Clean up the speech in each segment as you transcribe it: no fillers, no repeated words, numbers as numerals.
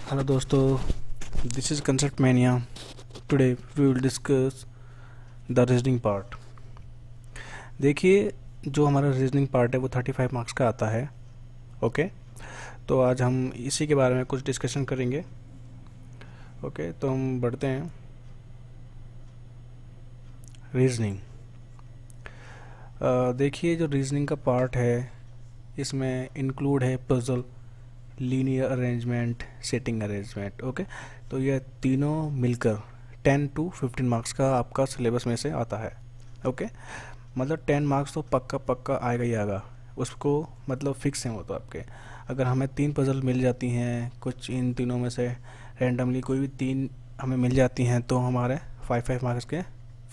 Hello दोस्तों, this is concept mania. Today we will discuss the reasoning part. देखिए, जो हमारा रीजनिंग पार्ट है वो 35 मार्क्स का आता है। ओके, तो आज हम इसी के बारे में कुछ डिस्कशन करेंगे। ओके, तो हम बढ़ते हैं। रीजनिंग, देखिए जो रीजनिंग का पार्ट है इसमें इंक्लूड है puzzle, linear arrangement, setting arrangement. Okay, तो ये तीनों मिलकर 10 to 15 मार्क्स का आपका सिलेबस में से आता है। ओके, मतलब 10 मार्क्स तो पक्का पक्का आएगा ही आएगा, उसको मतलब फिक्स है वो तो आपके। अगर हमें 3 पजल मिल जाती हैं, कुछ इन तीनों में से रैंडमली कोई भी 3 हमें मिल जाती हैं, तो हमारे 5 मार्क्स के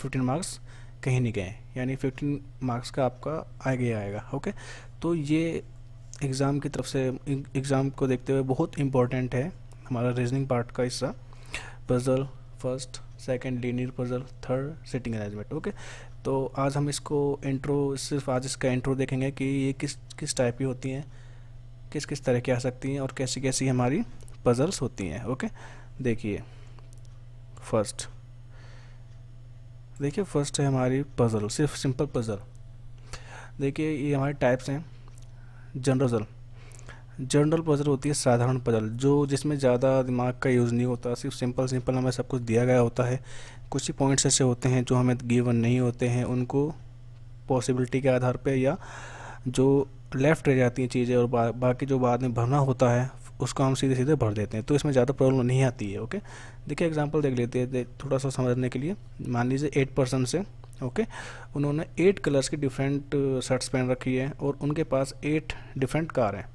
15 मार्क्स कहीं नहीं गए, यानी 15 मार्क्स का आपका आएगा ही आएगा। ओके, तो ये एग्ज़ाम की तरफ से, एग्ज़ाम को देखते हुए बहुत इम्पोर्टेंट है हमारा रीजनिंग पार्ट का हिस्सा। Puzzle first, second linear puzzle, third sitting arrangement. Okay, तो आज हम इसको इंट्रो, सिर्फ आज इसका इंट्रो देखेंगे कि ये किस किस टाइप की होती हैं, किस किस तरह की आ सकती हैं और कैसी कैसी हमारी पजल्स होती हैं। ओके, देखिए फर्स्ट, देखिए फर्स्ट है हमारी पजल, सिर्फ सिंपल पजल। देखिए ये हमारे टाइप्स हैं। जनरल पजल होती है साधारण पजल, जो जिसमें ज़्यादा दिमाग का यूज़ नहीं होता, सिर्फ सिंपल सिंपल हमें सब कुछ दिया गया होता है। कुछ ही पॉइंट्स ऐसे होते हैं जो हमें गिवन नहीं होते हैं, उनको पॉसिबिलिटी के आधार पे या जो लेफ़्ट रह जाती हैं चीज़ें और बाकी जो बाद में भरना होता है उसको हम सीधे सीधे भर देते हैं, तो इसमें ज़्यादा प्रॉब्लम नहीं आती है। ओके, देखिए एग्जांपल देख लेते हैं, थोड़ा सा समझने के लिए। मान लीजिए 8 पर्सन से, ओके, उन्होंने 8 कलर्स की डिफरेंट शर्ट्स पहन रखी है और उनके पास 8 डिफरेंट कार हैं।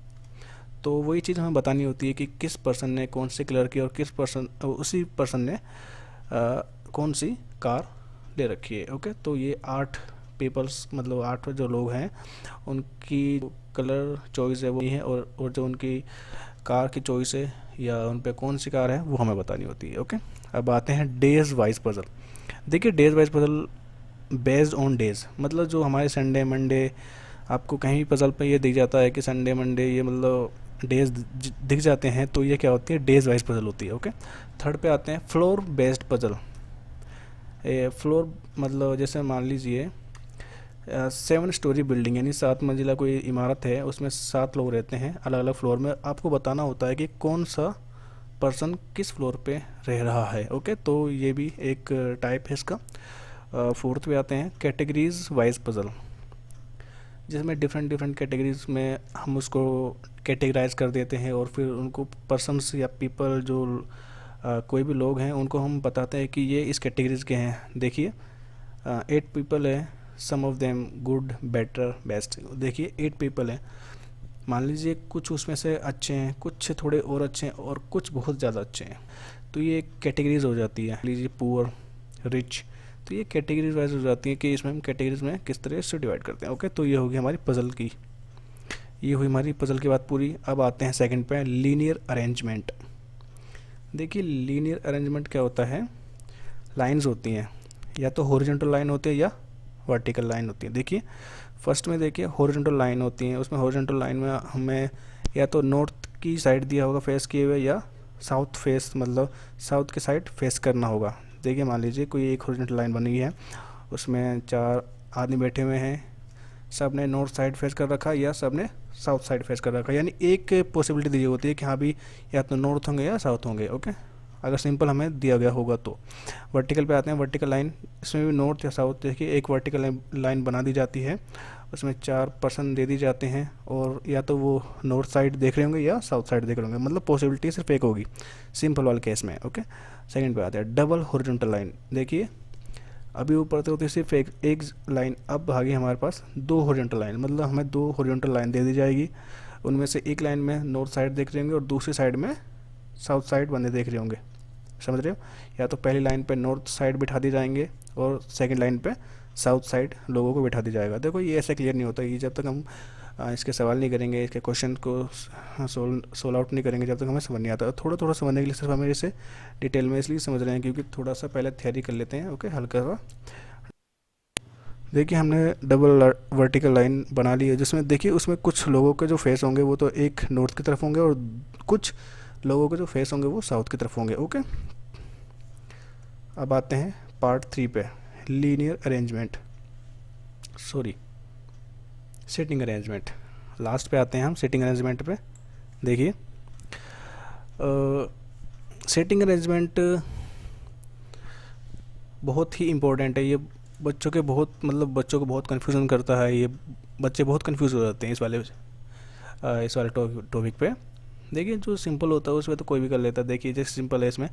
तो वही चीज़ हमें बतानी होती है कि किस पर्सन ने कौन से कलर की और किस पर्सन, उसी पर्सन ने कौन सी कार ले रखी है। ओके, तो ये 8 पीपल्स, मतलब 8 जो लोग हैं उनकी कलर चॉइस है वो है, और जो उनकी कार की चॉइस है या उन पे कौन सी कार है वो हमें बतानी होती है। ओके, अब आते हैं डेज वाइज पजल। देखिए days wise puzzle based on days, मतलब जो हमारे संडे मंडे, आपको कहीं भी पजल पे ये दिख जाता है कि संडे मंडे, ये मतलब डेज दिख जाते हैं, तो ये क्या होती है, डेज वाइज पजल होती है। ओके, थर्ड पे आते हैं फ्लोर बेस्ड पजल। फ्लोर मतलब जैसे मान लीजिए 7 स्टोरी बिल्डिंग, यानी 7 मंजिला कोई इमारत है, उसमें 7 लोग रहते हैं अलग अलग फ्लोर में। आपको बताना होता है कि कौन सा पर्सन किस फ्लोर पे रह रहा है। ओके, तो ये भी एक टाइप है इसका। फोर्थ पे आते हैं कैटेगरीज वाइज पजल, जिसमें डिफरेंट डिफरेंट कैटेगरीज में हम उसको कैटेगराइज कर देते हैं और फिर उनको पर्सन्स या पीपल, जो कोई भी लोग हैं, उनको हम बताते हैं कि ये इस कैटेगरीज के हैं। देखिए 8 पीपल है, some of them good, better, best. देखिए 8 पीपल हैं, मान लीजिए कुछ उसमें से अच्छे हैं, कुछ थोड़े और अच्छे हैं और कुछ बहुत ज़्यादा अच्छे हैं, तो ये कैटेगरीज हो जाती है। लीजिए पुअर, रिच, तो ये कैटेगरीज वाइज हो जाती है कि इसमें हम कैटेगरीज में किस तरह से डिवाइड करते हैं। ओके, तो ये होगी हमारी पजल की, ये हुई हमारी पजल की बात पूरी। अब आते हैं सेकंड पे, लीनियर अरेंजमेंट। देखिए लीनियर अरेंजमेंट क्या होता है, लाइंस होती हैं, या तो हॉरिजॉन्टल लाइन होती है या वर्टिकल लाइन होती है। देखिए फर्स्ट में देखिए हॉरिजॉन्टल लाइन होती है, उसमें हॉरिजॉन्टल लाइन में हमें या तो नॉर्थ की साइड दिया होगा फेस किए हुए, या साउथ फेस, मतलब साउथ के साइड फेस करना होगा। देखिए मान लीजिए कोई एक हॉरिजॉन्टल लाइन बनी है, उसमें 4 आदमी बैठे हुए हैं, सब ने नॉर्थ साइड फेस कर रखा या सब ने साउथ साइड फेस कर रखा, यानी एक पॉसिबिलिटी दी होती है कि हाँ भी या तो नॉर्थ होंगे या साउथ होंगे। ओके, अगर सिंपल हमें दिया गया होगा तो। वर्टिकल पे आते हैं, वर्टिकल लाइन, इसमें भी नॉर्थ या साउथ, देखिए एक वर्टिकल लाइन बना दी जाती है, उसमें 4 पर्सन दे दी जाते हैं और या तो वो नॉर्थ साइड देख रहे होंगे या साउथ साइड देख रहे होंगे, मतलब पॉसिबिलिटी सिर्फ एक होगी सिंपल वाले केस में। ओके, सेकंड पे आते हैं डबल हॉरिजॉन्टल लाइन। देखिए अभी ऊपर तो होती है सिर्फ एक लाइन, अब आ गई हमारे पास 2 हॉरिजॉन्टल लाइन, मतलब हमें 2 हॉरिजॉन्टल लाइन दे दी जाएगी, उनमें से एक लाइन में नॉर्थ साइड देख रहे होंगे और दूसरी साइड में साउथ साइड बंदे देख रहे होंगे, समझ रहे हो। या तो पहली लाइन पे नॉर्थ साइड बिठा दी जाएंगे और सेकंड लाइन पे साउथ साइड लोगों को बिठा दी जाएगा। देखो ये ऐसे क्लियर नहीं होता, ये जब तक हम इसके सवाल नहीं करेंगे, इसके क्वेश्चन को सोल्व आउट नहीं करेंगे, जब तक हमें समझ नहीं आता। थोड़ा थोड़ा समझने के लिए सिर्फ हमें इसे डिटेल में इसलिए समझ रहे हैं क्योंकि थोड़ा सा पहले थियरी कर लेते हैं। ओके, हल्का सा। देखिए हमने डबल वर्टिकल लाइन बना ली है, जिसमें देखिए उसमें कुछ लोगों के जो फेस होंगे वो तो एक नॉर्थ की तरफ होंगे और कुछ लोगों के जो फेस होंगे वो साउथ की तरफ होंगे। ओके, अब आते हैं पार्ट 3 पे, linear arrangement, sorry sitting arrangement. Last पे आते हैं हम सिटिंग अरेंजमेंट पे। देखिए सिटिंग अरेंजमेंट बहुत ही इम्पोर्टेंट है। ये बच्चों के बहुत मतलब बच्चों को बहुत कन्फ्यूज़न करता है। ये बच्चे बहुत कन्फ्यूज़ हो जाते हैं इस वाले टॉपिक पे। देखिए जो सिंपल होता है उसमें तो कोई भी कर लेता है। देखिए जैसे सिंपल है इसमें,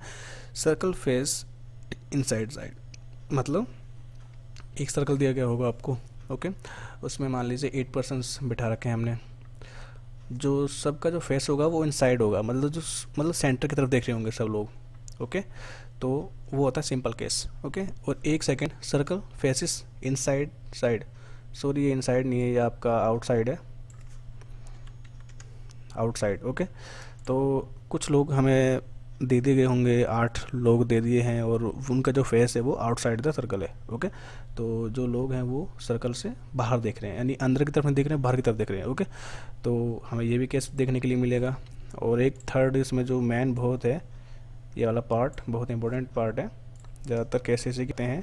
सर्कल फेस इनसाइड साइड, मतलब एक सर्कल दिया गया होगा आपको। ओके, उसमें मान लीजिए 8 पर्सन्स बिठा रखे हैं हमने। जो सबका जो फेस होगा वो इनसाइड होगा, मतलब सेंटर की तरफ देख रहे होंगे सब लोग। ओके, तो वो होता है सिंपल केस। ओके, और एक second, circle faces inside side, sorry ये इनसाइड नहीं है, ये आपका आउटसाइड है, आउटसाइड। ओके, तो कुछ लोग हमें दे दिए गए होंगे, 8 लोग दे दिए हैं और उनका जो फेस है वो आउटसाइड द सर्कल है। ओके, तो जो लोग हैं वो सर्कल से बाहर देख रहे हैं, यानी अंदर की तरफ नहीं देख रहे हैं, बाहर की तरफ देख रहे हैं। ओके, तो हमें ये भी केस देखने के लिए मिलेगा। और एक थर्ड इसमें जो मैन बहुत है, ये वाला पार्ट बहुत इंपॉर्टेंट पार्ट है, ज़्यादातर केस ऐसे कहते हैं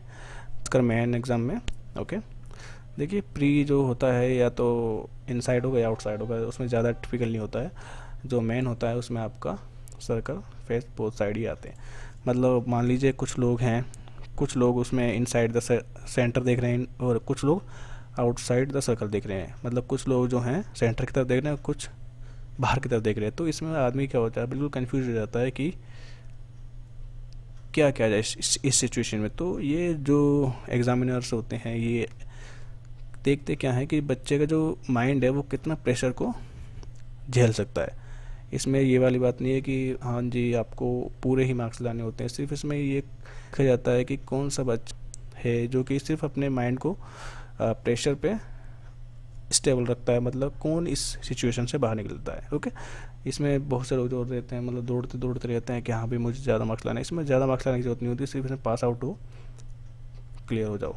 इसका मैन एग्ज़ाम में। ओके, देखिए प्री जो होता है या तो इनसाइड होगा या आउटसाइड होगा, उसमें ज़्यादा टिपिकल नहीं होता है। जो मेन होता है उसमें आपका सर्कल फेस बोथ साइड ही आते हैं। मतलब मान लीजिए कुछ लोग हैं, कुछ लोग उसमें इनसाइड द सेंटर देख रहे हैं और कुछ लोग आउटसाइड द सर्कल देख रहे हैं। मतलब कुछ लोग जो हैं सेंटर की तरफ देख रहे हैं, कुछ बाहर की तरफ देख रहे हैं। तो इसमें आदमी क्या होता है, बिल्कुल कंफ्यूज हो जाता है कि क्या किया जाए इस सिचुएशन में। तो ये जो एग्जामिनर्स होते हैं ये देखते क्या है कि बच्चे का जो माइंड है वो कितना प्रेशर को झेल सकता है। इसमें ये वाली बात नहीं है कि हाँ जी आपको पूरे ही मार्क्स लाने होते हैं। सिर्फ इसमें ये देखा जाता है कि कौन सा बच्चा है जो कि सिर्फ अपने माइंड को प्रेशर पे स्टेबल रखता है, मतलब कौन इस सिचुएशन से बाहर निकलता है। ओके, इसमें बहुत से लोग जोड़ देते हैं, मतलब दौड़ते दौड़ते रहते हैं कि हाँ भी मुझे ज़्यादा मार्क्स लाना है। इसमें ज़्यादा मार्क्स लाने की जरूरत नहीं होती, सिर्फ इसमें पास आउट हो, क्लियर हो जाओ।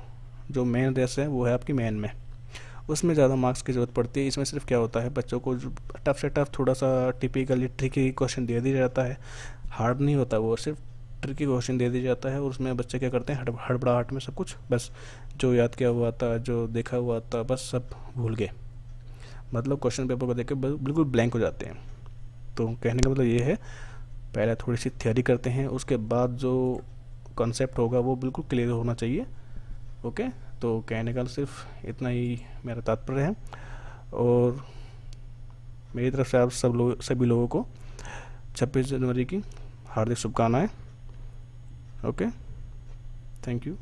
जो मेन रेस है वो है आपकी मेन में, उसमें ज़्यादा मार्क्स की ज़रूरत पड़ती है। इसमें सिर्फ क्या होता है, बच्चों को टफ से टफ थोड़ा सा टिपिकली ट्रिकी क्वेश्चन दे दिया जाता है। हार्ड नहीं होता वो, सिर्फ ट्रिकी क्वेश्चन दे दिया जाता है और उसमें बच्चे क्या करते हैं, हड़बड़ाहट में सब कुछ बस जो याद किया हुआ था, जो देखा हुआ था, बस सब भूल गए। मतलब क्वेश्चन पेपर को देख के बिल्कुल ब्लैंक हो जाते हैं। तो कहने का मतलब ये है, पहले थोड़ी सी थियोरी करते हैं, उसके बाद जो कॉन्सेप्ट होगा वो बिल्कुल क्लियर होना चाहिए। ओके, तो कहने का सिर्फ इतना ही मेरा तात्पर्य है। और मेरी तरफ से आप सभी लोगों को 26 जनवरी की हार्दिक शुभकामनाएं। Okay, thank you.